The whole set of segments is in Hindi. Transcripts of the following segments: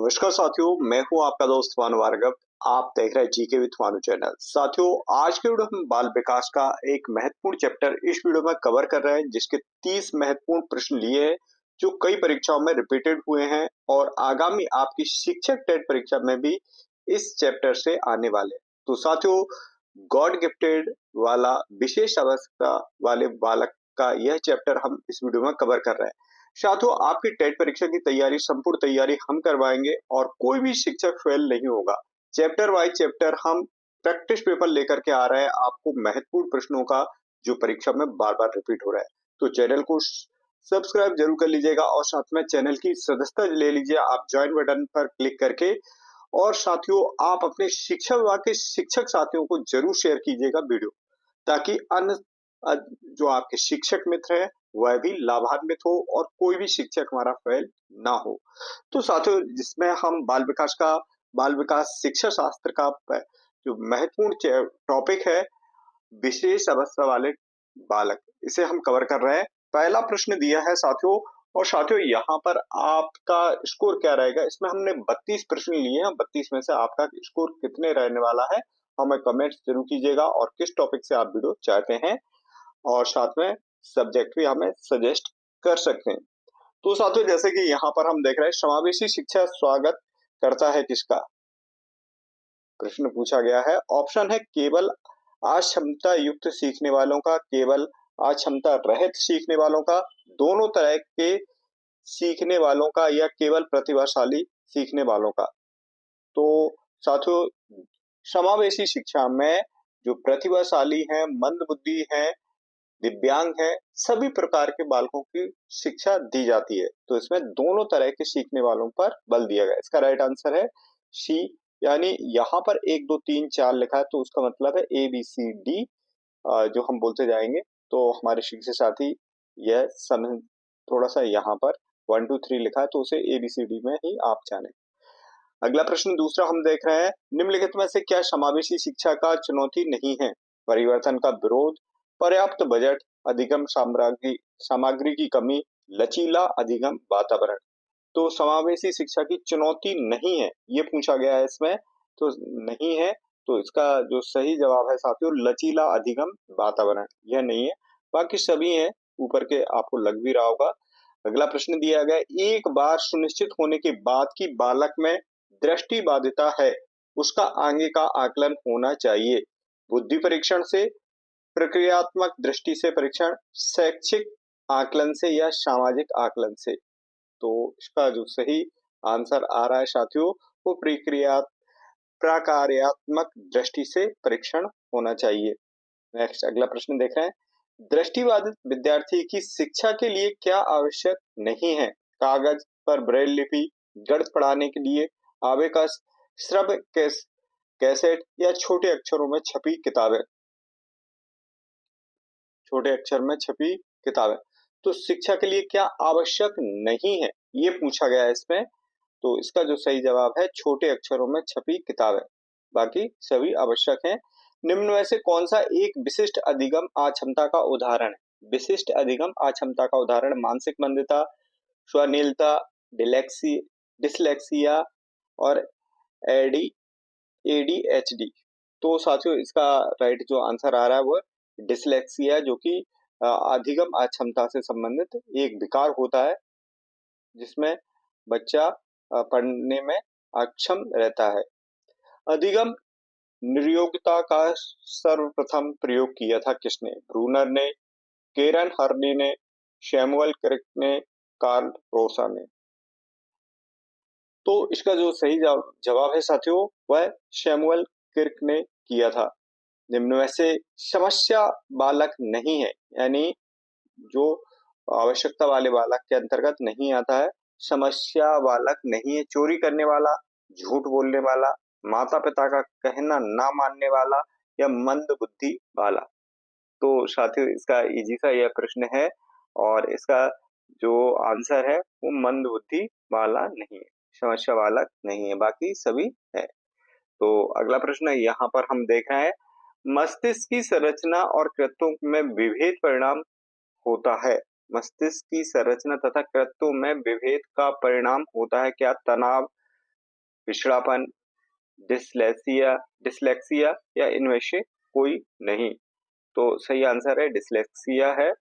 नमस्कार साथियों, मैं हूं आपका दोस्त भानु भार्गव। आप देख रहे हैं जीके विद भानु चैनल। साथियों, आज के वीडियो में बाल विकास का एक महत्वपूर्ण चैप्टर इस वीडियो में कवर कर रहे हैं, जिसके 30 महत्वपूर्ण प्रश्न लिए हैं जो कई परीक्षाओं में रिपीटेड हुए हैं और आगामी आपकी शिक्षक टेट परीक्षा में भी इस चैप्टर से आने वाले हैं। तो साथियों, गॉड गिफ्टेड वाला विशेष अवस्था वाले बालक का यह चैप्टर हम इस वीडियो में कवर कर रहे हैं। साथियों, आपकी टेट परीक्षा की तैयारी, संपूर्ण तैयारी हम करवाएंगे और कोई भी शिक्षक फेल नहीं होगा। चैप्टर वाइज चैप्टर हम प्रैक्टिस पेपर लेकर के आ रहे हैं आपको महत्वपूर्ण प्रश्नों का, जो परीक्षा में बार बार रिपीट हो रहा है। तो चैनल को सब्सक्राइब जरूर कर लीजिएगा और साथ में चैनल की सदस्यता ले लीजिए आप ज्वाइन बटन पर क्लिक करके। और साथियों, आप अपने शिक्षा विभाग के शिक्षक साथियों को जरूर शेयर कीजिएगा वीडियो, ताकि अन्य जो आपके शिक्षक मित्र हैं वह भी लाभान्वित हो और कोई भी शिक्षक हमारा फेल ना हो। तो साथियों, जिसमें हम बाल विकास शिक्षा शास्त्र का जो महत्वपूर्ण टॉपिक है, विशेष अवस्था वाले बालक, इसे हम कवर कर रहे हैं। पहला प्रश्न दिया है साथियों, और साथियों यहाँ पर आपका स्कोर क्या रहेगा। इसमें हमने 32 प्रश्न लिए हैं। 32 में से आपका स्कोर कितने रहने वाला है हमें कमेंट जरूर कीजिएगा, और किस टॉपिक से आप वीडियो चाहते हैं, और साथ में सब्जेक्ट भी हमें सजेस्ट कर सकते हैं। तो साथियों, जैसे कि यहाँ पर हम देख रहे हैं, समावेशी शिक्षा स्वागत करता है किसका, प्रश्न पूछा गया है। ऑप्शन है केवल अक्षमता युक्त सीखने वालों का, केवल अक्षमता रहित सीखने वालों का, दोनों तरह के सीखने वालों का, या केवल प्रतिभाशाली सीखने वालों का। तो साथियों, समावेशी शिक्षा में जो प्रतिभाशाली हैं, मंदबुद्धि हैं, दिव्यांग है, सभी प्रकार के बालकों की शिक्षा दी जाती है। तो इसमें दोनों तरह के सीखने वालों पर बल दिया गया। इसका राइट आंसर है सी। यानी यहाँ पर 1 2 3 4 लिखा है, तो उसका मतलब है ABCD, जो हम बोलते जाएंगे। तो हमारे शिक्षक साथी यह समय थोड़ा सा यहाँ पर 1 2 3 लिखा है, तो उसे ABCD में ही आप जाने। अगला प्रश्न दूसरा हम देख रहे हैं, निम्नलिखित में से क्या समावेशी शिक्षा का चुनौती नहीं है। परिवर्तन का विरोध, पर्याप्त बजट, अधिगम सामग्री की कमी, लचीला अधिगम वातावरण। तो समावेशी शिक्षा की चुनौती नहीं है, ये पूछा गया है इसमें, तो नहीं है। तो इसका जो सही जवाब है साथियों, लचीला अधिगम वातावरण, यह नहीं है, बाकी सभी हैं, ऊपर के आपको लग भी रहा होगा। अगला प्रश्न दिया गया, एक बार सुनिश्चित होने के बाद कि बालक में दृष्टि बाधिता है, उसका आगे का आकलन होना चाहिए। बुद्धि परीक्षण से, प्रक्रियात्मक दृष्टि से परीक्षण, शैक्षिक आकलन से, या सामाजिक आकलन से। तो इसका जो सही आंसर आ रहा है साथियों, वो प्रकार्यात्मक दृष्टि से परीक्षण होना चाहिए। नेक्स्ट अगला प्रश्न देख रहे हैं, दृष्टिबाधित विद्यार्थी की शिक्षा के लिए क्या आवश्यक नहीं है। कागज पर ब्रेल लिपि, गणित पढ़ाने के लिए आवेकस, श्रव्य कैसेट, या छोटे अक्षरों में छपी किताबें। छोटे अक्षर में छपी किताबें। तो शिक्षा के लिए क्या आवश्यक नहीं है, ये पूछा गया है इसमें। तो इसका जो सही जवाब है, छोटे अक्षरों में छपी किताबें, बाकी सभी आवश्यक हैं। निम्न में से कौन सा एक विशिष्ट अधिगम अक्षमता का उदाहरण है। विशिष्ट अधिगम अक्षमता का उदाहरण, मानसिक मंदता, स्वनिलता, डिसलेक्सिया और ADHD। तो साथियों, इसका राइट जो आंसर आ रहा है वो डिसलेक्सिया, जो कि अधिगम अक्षमता से संबंधित एक विकार होता है, जिसमें बच्चा पढ़ने में अक्षम रहता है। अधिगम निर्योग्यता का सर्वप्रथम प्रयोग किया था किसने। ब्रूनर ने, केरन हर्नी ने, सैमुअल क्रिक ने, कार्ल रोसा ने। तो इसका जो सही जवाब है साथियों, वह सैमुअल क्रिक ने किया था। निम्न में से समस्या बालक नहीं है, यानी जो आवश्यकता वाले बालक के अंतर्गत नहीं आता है। समस्या बालक नहीं है, चोरी करने वाला, झूठ बोलने वाला, माता पिता का कहना ना मानने वाला, या मंद बुद्धि वाला। तो साथियों, इसका इजी सा यह प्रश्न है, और इसका जो आंसर है वो मंद बुद्धि वाला नहीं है, समस्या बालक नहीं है, बाकी सभी है। तो अगला प्रश्न यहाँ पर हम देख रहे हैं, मस्तिष्क की संरचना और कृत्यों में विभेद परिणाम होता है। मस्तिष्क की संरचना तथा कृत्यों में विभेद का परिणाम होता है क्या। तनाव, पिछड़ापन, डिसलेक्सिया डिसलेक्सिया या इनमें से कोई नहीं। तो सही आंसर है डिसलेक्सिया है।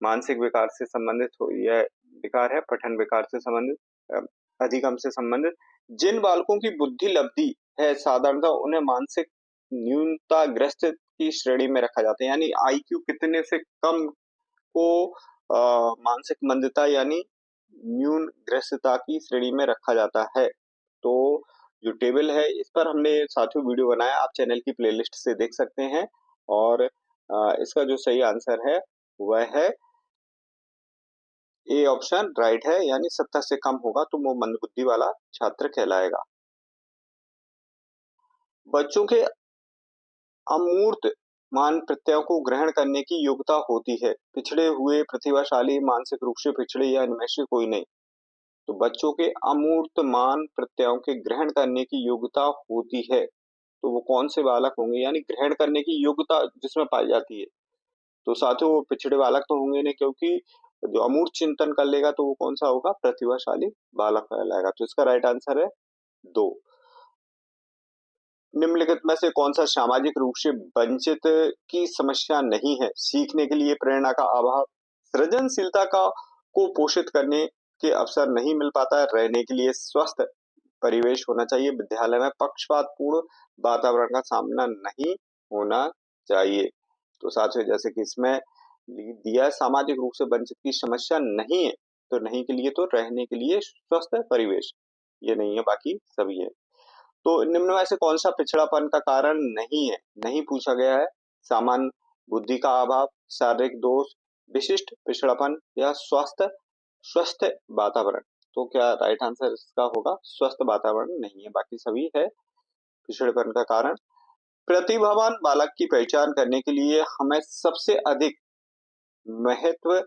मानसिक विकार से संबंधित हो यह विकार है, पठन विकार से संबंधित, अधिगम से संबंधित। जिन बालकों की बुद्धि लब्धि है साधारणतः उन्हें मानसिक न्यूनताग्रस्त की श्रेणी में रखा जाता है, यानी आईक्यू कितने से कम को मानसिक मंदता यानी न्यूनग्रस्तता की श्रेणी में रखा जाता है। तो जो टेबल है इस पर हमने साथियों वीडियो बनाया, आप चैनल की प्लेलिस्ट से देख सकते हैं। और इसका जो सही आंसर है वह है ए ऑप्शन राइट है, यानी 70 से कम होगा तो वो मंदबुद्धि वाला छात्र कहलाएगा। बच्चों के अमूर्त मान प्रत्ययों को ग्रहण करने की योग्यता होती है, पिछड़े हुए, प्रतिभाशाली, मानसिक रूप से पिछड़े या इनमें से कोई नहीं। तो बच्चों के अमूर्त मान प्रत्ययों के ग्रहण करने की योग्यता होती है, तो वो कौन से बालक होंगे, यानी ग्रहण करने की योग्यता जिसमें पाई जाती है। तो साथियों वो पिछड़े बालक तो होंगे नहीं, क्योंकि जो अमूर्त चिंतन कर लेगा तो वो कौन सा होगा, प्रतिभाशाली बालक कहलाएगा। तो इसका राइट आंसर है 2। निम्नलिखित में से कौन सा सामाजिक रूप से वंचित की समस्या नहीं है? सीखने के लिए प्रेरणा का अभाव, सृजनशीलता का को पोषित करने के अवसर नहीं मिल पाता है, रहने के लिए स्वस्थ परिवेश होना चाहिए, विद्यालय में पक्षपातपूर्ण वातावरण का सामना नहीं होना चाहिए। तो साथियों जैसे कि इसमें दिया सामाजिक रूप से वंचित की समस्या नहीं है, तो नहीं के लिए तो रहने के लिए स्वस्थ परिवेश, ये नहीं है, बाकी सभी है। तो निम्न में से कौन सा पिछड़ापन का कारण नहीं है? नहीं पूछा गया है। सामान्य बुद्धि का अभाव, शारीरिक दोष, विशिष्ट पिछड़ापन या स्वस्थ वातावरण। तो क्या राइट आंसर इसका होगा स्वस्थ वातावरण नहीं है, बाकी सभी है पिछड़ेपन का कारण। प्रतिभावान बालक की पहचान करने के लिए हमें सबसे अधिक महत्व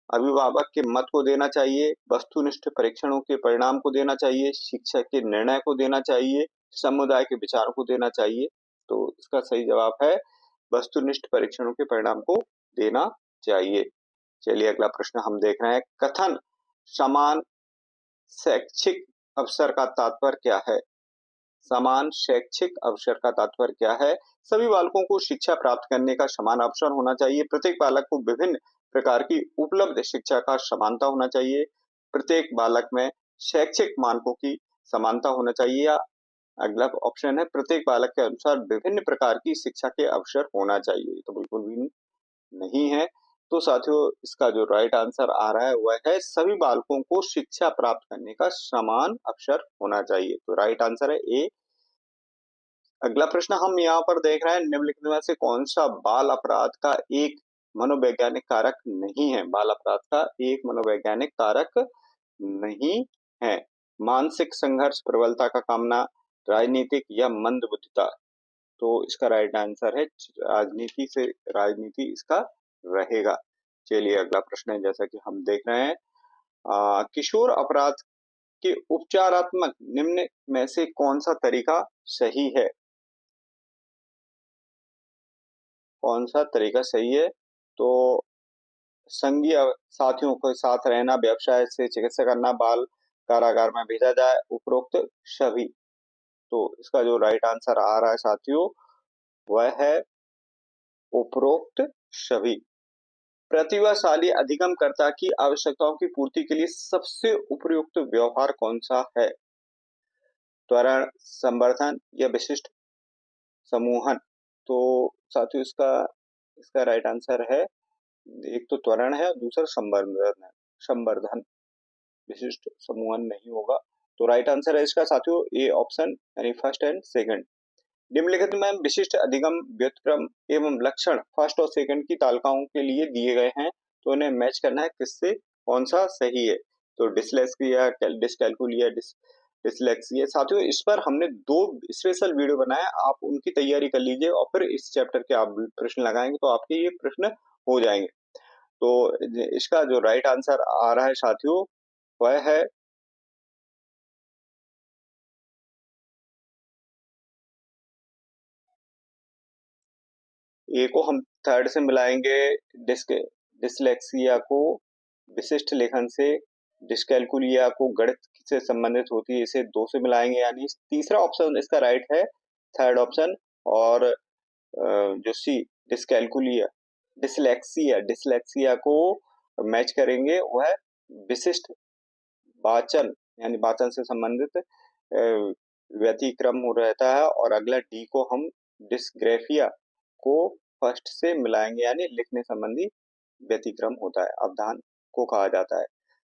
अभिभावक के मत को देना चाहिए, वस्तुनिष्ठ परीक्षणों के परिणाम को देना चाहिए, शिक्षक के निर्णय को देना चाहिए, समुदाय के विचारों को देना चाहिए। तो इसका सही जवाब है वस्तुनिष्ठ परीक्षणों के परिणाम को देना चाहिए। चलिए अगला प्रश्न हम देख रहे हैं। कथन समान शैक्षिक अवसर का तात्पर्य क्या है? समान शैक्षिक अवसर का तात्पर्य क्या है? सभी बालकों को शिक्षा प्राप्त करने का समान अवसर होना चाहिए, प्रत्येक बालक को विभिन्न प्रकार की उपलब्ध शिक्षा का समानता होना चाहिए, प्रत्येक बालक में शैक्षिक मानकों की समानता होना चाहिए, या अगला ऑप्शन है प्रत्येक बालक के अनुसार विभिन्न प्रकार की शिक्षा के अवसर होना चाहिए। तो बिल्कुल भी नहीं है। तो साथियों इसका जो राइट आंसर आ रहा है वह है सभी बालकों को शिक्षा प्राप्त करने का समान अवसर होना चाहिए। तो राइट आंसर है ए। अगला प्रश्न हम यहाँ पर देख रहे हैं, निम्नलिखित में से कौन सा बाल अपराध का एक मनोवैज्ञानिक कारक नहीं है? बाल अपराध का एक मनोवैज्ञानिक कारक नहीं है। मानसिक संघर्ष, प्रबलता का कामना, राजनीतिक या मंदबुद्धिता। तो इसका राइट आंसर है राजनीति से राजनीति इसका रहेगा। चलिए अगला प्रश्न है, जैसा कि हम देख रहे हैं, किशोर अपराध के उपचारात्मक निम्न में से कौन सा तरीका सही है? कौन सा तरीका सही है? तो संघीय साथियों के साथ रहना, व्यवसाय से चिकित्सा करना, बाल कारागार में भेजा जाए, उपरोक्त सभी। तो इसका जो राइट आंसर आ रहा है साथियों वह है उपरोक्त सभी। प्रतिभाशाली अधिगमकर्ता की आवश्यकताओं की पूर्ति के लिए सबसे उपयुक्त व्यवहार कौन सा है? त्वरण, संवर्धन या विशिष्ट समूहन। तो साथियों इसका इसका राइट आंसर है, एक तो त्वरण है, दूसरा संवर्धन है। संवर्धन, विशिष्ट समूहन नहीं होगा। तो राइट आंसर है इसका साथियों ए ऑप्शन, यानी फर्स्ट एंड सेकंड। निम्नलिखित में विशिष्ट अधिगम व्युत्क्रम एवं लक्षण फर्स्ट और सेकंड की तालिकाओं के लिए दिए गए हैं, तो उन्हें मैच करना है किससे, कौन सा सही है। तो डिसलेक्सिया, डिसकैलकुलिया, डिसलेक्सिया। साथियों इस पर हमने 2 स्पेशल वीडियो बनाए, आप उनकी तैयारी कर लीजिए और फिर इस चैप्टर के आप प्रश्न लगाएंगे तो आपके ये प्रश्न हो जाएंगे। तो इसका जो राइट आंसर आ रहा है साथियों वह है ए को हम थर्ड से मिलाएंगे, डिस्क डिसलेक्सिया को विशिष्ट लेखन से, डिस्कैलकुलिया को गणित से संबंधित होती है, इसे 2 से मिलाएंगे, यानी तीसरा ऑप्शन इसका राइट है, थर्ड ऑप्शन। और जो सी डिस्कैलकुलिया डिसलेक्सिया डिसलेक्सिया को मैच करेंगे, वह विशिष्ट वाचन यानी वाचन से संबंधित व्यतिक्रम हो रहता है। और अगला डी को हम डिस्ग्रेफिया को फर्स्ट से मिलाएंगे, यानी लिखने संबंधी व्यतिक्रम होता है, अवधान को कहा जाता है।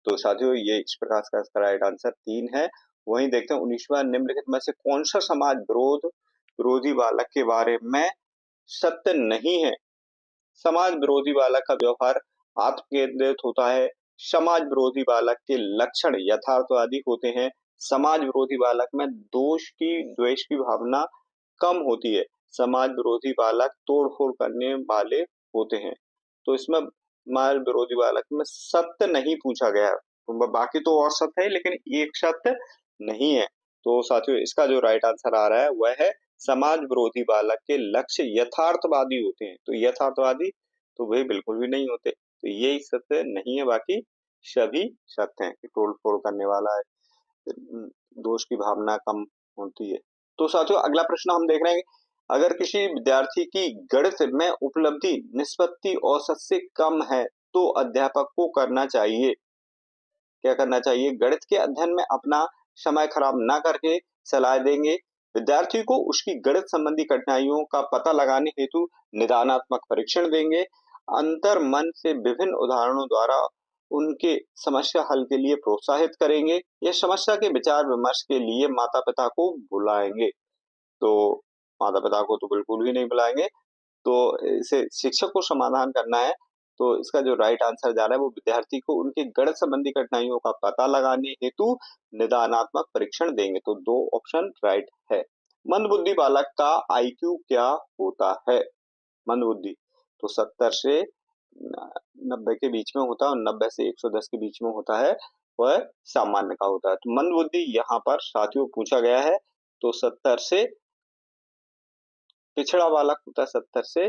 तो साथियों, ये इस प्रकार का इसका राइट आंसर 3 है। वहीं देखते हैं 19वां, निम्नलिखित में से कौन सा समाज विरोधी बालक के बारे में सत्य नहीं है। समाज विरोधी बालक का व्यवहार आत्म केंद्रित होता है। समाज विरोधी बालक के लक्षण यथार्थवादी होते हैं। समाज विरोधी बालक में द्वेष की भावना कम होती है। समाज विरोधी बालक तोड़फोड़ करने वाले होते हैं। तो इसमें समाज विरोधी बालक में सत्य नहीं पूछा गया है, तो बाकी तो और सत्य है, लेकिन एक सत्य नहीं है। तो साथियों, इसका जो राइट आंसर आ रहा है वह है समाज विरोधी बालक के लक्ष्य यथार्थवादी होते हैं। तो यथार्थवादी तो वे बिल्कुल भी नहीं होते, तो ये सत्य नहीं है, बाकी सभी सत्य हैं कि तोड़ फोड़ करने वाला है, दोष की भावना कम होती है। तो साथियों, अगला प्रश्न हम देख रहे हैं, अगर किसी विद्यार्थी की गणित में उपलब्धि निष्पत्ति औसत से कम है तो अध्यापक को करना चाहिए, क्या करना चाहिए? गणित के अध्ययन में अपना समय खराब ना करके सलाह देंगे। विद्यार्थी को उसकी गणित संबंधी कठिनाइयों का पता लगाने हेतु निदानात्मक परीक्षण देंगे। अंतर मन से विभिन्न उदाहरणों द्वारा उनके समस्या हल के लिए प्रोत्साहित करेंगे। या समस्या के विचार विमर्श के लिए माता पिता को बुलाएंगे। तो माता पिता को तो बिल्कुल भी नहीं बुलाएंगे, तो इसे शिक्षक को समाधान करना है। तो इसका जो राइट आंसर जा रहा है वो विद्यार्थी को उनके गणित संबंधी कठिनाइयों का पता लगाने हेतु निदानात्मक परीक्षण देंगे। तो 2 ऑप्शन राइट है। मंदबुद्धि बालक का आईक्यू क्या होता है? मंदबुद्धि तो 70 से 90 के बीच में होता है, और 90 से 110 के बीच में होता है, वह सामान्य का होता है। तो मंदबुद्धि यहाँ पर साथियों पूछा गया है, तो 70 से पिछड़ा बालक होता है 70 से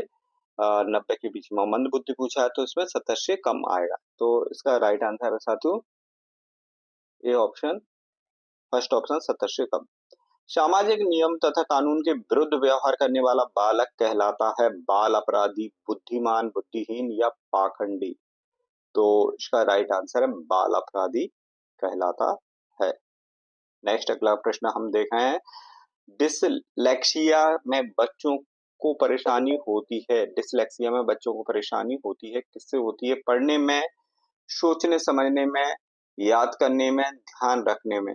90 के बीच में। मंदबुद्धि पूछा है तो इसमें 70 से कम आएगा। तो इसका राइट आंसर है साथियों ए ऑप्शन, फर्स्ट ऑप्शन 70 से कम। सामाजिक नियम तथा कानून के विरुद्ध व्यवहार करने वाला बालक कहलाता है बाल अपराधी, बुद्धिमान, बुद्धिहीन या पाखंडी। तो इसका राइट आंसर है बाल अपराधी कहलाता है। नेक्स्ट अगला प्रश्न हम देख रहे हैं, डिसलेक्सिया में बच्चों को परेशानी होती है। डिसलेक्सिया में बच्चों को परेशानी होती है, किससे होती है? पढ़ने में, सोचने समझने में, याद करने में, ध्यान रखने में।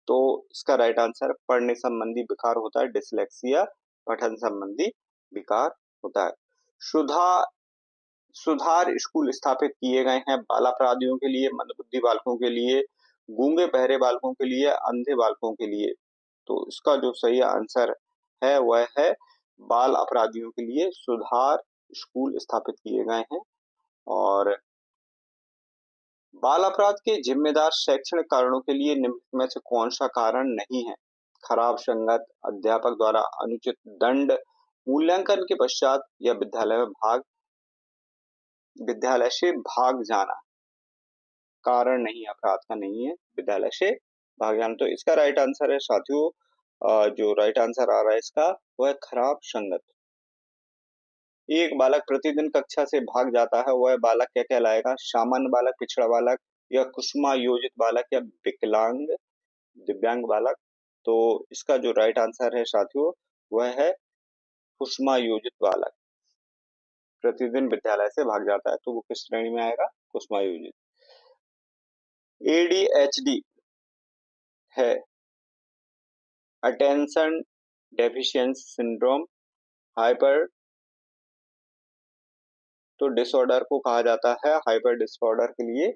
तो इसका राइट आंसर पढ़ने संबंधी विकार होता है डिसलेक्सिया, पठन संबंधी विकार होता है। सुधार स्कूल स्थापित किए गए हैं बाल अपराधियों के लिए, मंदबुद्धि बालकों के लिए, गूंगे बहरे बालकों के लिए, अंधे बालकों के लिए। तो इसका जो सही आंसर है वह है बाल अपराधियों के लिए सुधार स्कूल स्थापित किए गए हैं। और बाल अपराध के जिम्मेदार शैक्षणिक कारणों के लिए निम्न में से कौन सा कारण नहीं है? खराब संगत, अध्यापक द्वारा अनुचित दंड, मूल्यांकन के पश्चात, या विद्यालय से भाग जाना। कारण नहीं, अपराध का नहीं है, विद्यालय से भाग जाना। तो इसका राइट आंसर है साथियों, जो राइट आंसर आ रहा है इसका वह खराब संगत। एक बालक प्रतिदिन कक्षा से भाग जाता है, वह बालक क्या कहलाएगा? सामान्य बालक, पिछड़ा बालक, या कुसुमायोजित बालक, या विकलांग दिव्यांग बालक। तो इसका जो राइट आंसर है साथियों वह है कुसुमायोजित बालक। प्रतिदिन विद्यालय से भाग जाता है तो वो किस श्रेणी में आएगा? कुसुमायोजित। ADHD है अटेंशन डेफिशिएंसी सिंड्रोम, हाइपर तो डिसऑर्डर को कहा जाता है हाइपर डिसऑर्डर के लिए।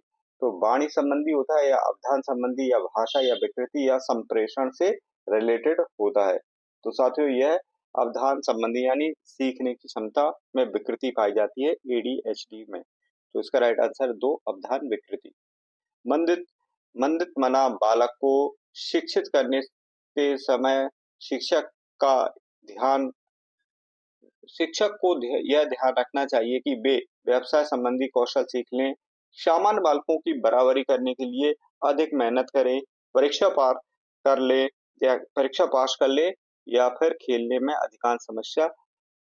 तो वाणी संबंधी होता है, या अवधान संबंधी, या भाषा या विकृति या संप्रेषण से रिलेटेड होता है। तो साथियों, यह अवधान संबंधी यानी सीखने की क्षमता में विकृति पाई जाती है ADHD में। तो इसका राइट आंसर 2 अवधान विकृति। मंदित मना बालक को शिक्षित करने के समय शिक्षक को यह ध्यान रखना चाहिए कि वे व्यवसाय संबंधी कौशल सीख लें, सामान्य बालकों की बराबरी करने के लिए अधिक मेहनत करें, परीक्षा पार कर ले या परीक्षा पास कर ले या फिर खेलने में अधिकांश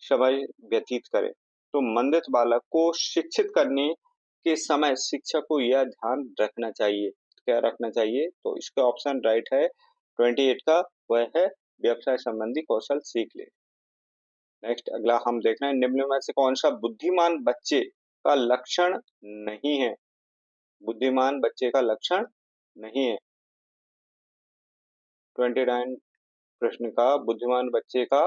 समय व्यतीत करें। तो मंदित बालक को शिक्षित करने के समय शिक्षक को यह ध्यान रखना चाहिए। क्या रखना चाहिए? तो इसका ऑप्शन राइट है 28 का, वह है व्यवसाय संबंधी कौशल सीख ले। नेक्स्ट अगला हम देख रहे हैं, निम्न में से कौन सा बुद्धिमान बच्चे का लक्षण नहीं है? बुद्धिमान बच्चे का लक्षण नहीं है। 29 प्रश्न का बुद्धिमान बच्चे का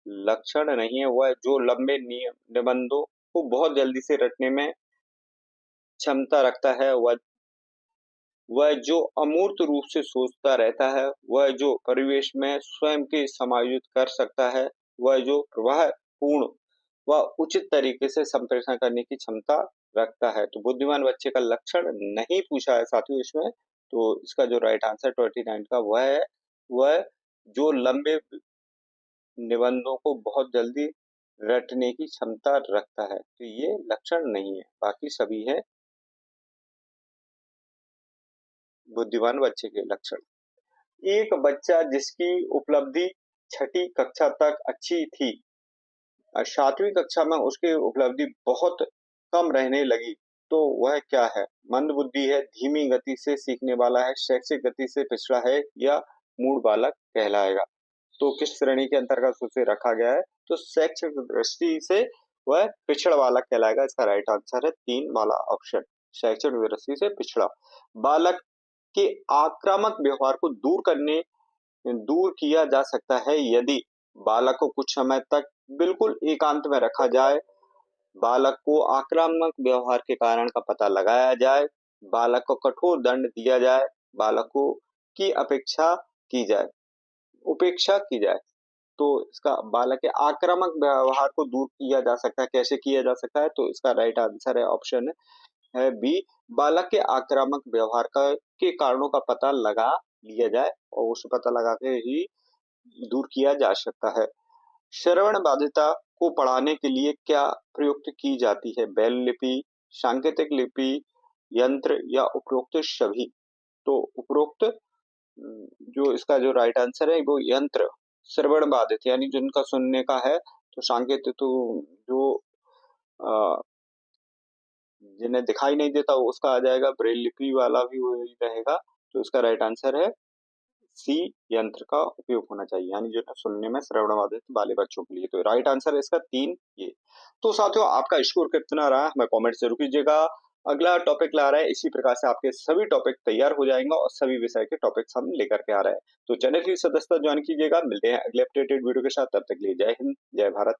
लक्षण नहीं है वह जो लंबे निबंधों को बहुत जल्दी से रटने में क्षमता रखता है, वह जो अमूर्त रूप से सोचता रहता है, वह जो परिवेश में स्वयं के समायोजित कर सकता है, वह जो प्रवाह पूर्ण व उचित तरीके से संप्रेषण करने की क्षमता रखता है। तो बुद्धिमान बच्चे का लक्षण नहीं पूछा है साथियों इसमें, तो इसका जो राइट आंसर 29 का वह है, वह जो लंबे निबंधों को बहुत जल्दी रटने की क्षमता रखता है। तो ये लक्षण नहीं है, बाकी सभी है बुद्धिमान बच्चे के लक्षण। एक बच्चा जिसकी उपलब्धि छठी कक्षा तक अच्छी थी, 7वीं कक्षा में उसकी उपलब्धि बहुत कम रहने लगी, तो वह क्या है? मंद बुद्धि है, धीमी गति से सीखने वाला है, शैक्षिक गति से पिछड़ा है या मूढ़ बालक कहलाएगा। तो किस श्रेणी के अंतर्गत उसे रखा गया है? तो शैक्षिक दृष्टि से वह पिछड़ा बालक कहलाएगा। इसका राइट आंसर है 3 वाला ऑप्शन, शैक्षिक दृष्टि से पिछड़ा। बालक के आक्रामक व्यवहार को दूर किया जा सकता है यदि बालक को कुछ समय तक बिल्कुल एकांत में रखा जाए, बालक को आक्रामक व्यवहार के कारण का पता लगाया जाए, बालक को कठोर दंड दिया जाए, बालक को की उपेक्षा की जाए। तो इसका बालक के आक्रामक व्यवहार को दूर किया जा सकता है, कैसे किया जा सकता है? तो इसका राइट आंसर है ऑप्शन है बी, बालक के आक्रामक व्यवहार के कारणों का पता लगा लिया जाए और उस पता लगा के ही दूर किया जा सकता है। श्रवण बाधिता को पढ़ाने के लिए क्या प्रयुक्त की जाती है? ब्रेल लिपि, सांकेतिक लिपि, यंत्र या उपरोक्त सभी? तो उपरोक्त जो इसका जो राइट आंसर है वो यंत्र। श्रवण बाधित यानी जिनका सुनने का है, तो सांकेतिक तो जो जिन्हें दिखाई नहीं देता उसका आ जाएगा, ब्रेल लिपि वाला भी वही रहेगा। तो इसका राइट आंसर है सी, यंत्र का उपयोग होना चाहिए, यानी जो है सुनने में श्रवण बाधित वाले बच्चों के लिए। तो राइट आंसर है इसका 3 ये। तो साथियों आपका स्कोर कितना रहा हमें कमेंट जरूर कीजिएगा। अगला टॉपिक ला रहा है, इसी प्रकार से आपके सभी टॉपिक तैयार हो जाएंगे और सभी विषय के टॉपिक्स हम लेकर के आ रहे हैं। तो चैनल की सदस्यता ज्वाइन कीजिएगा। मिलते हैं अगले अपडेटेड वीडियो के साथ, तब तक के लिए जय हिंद, जय भारत।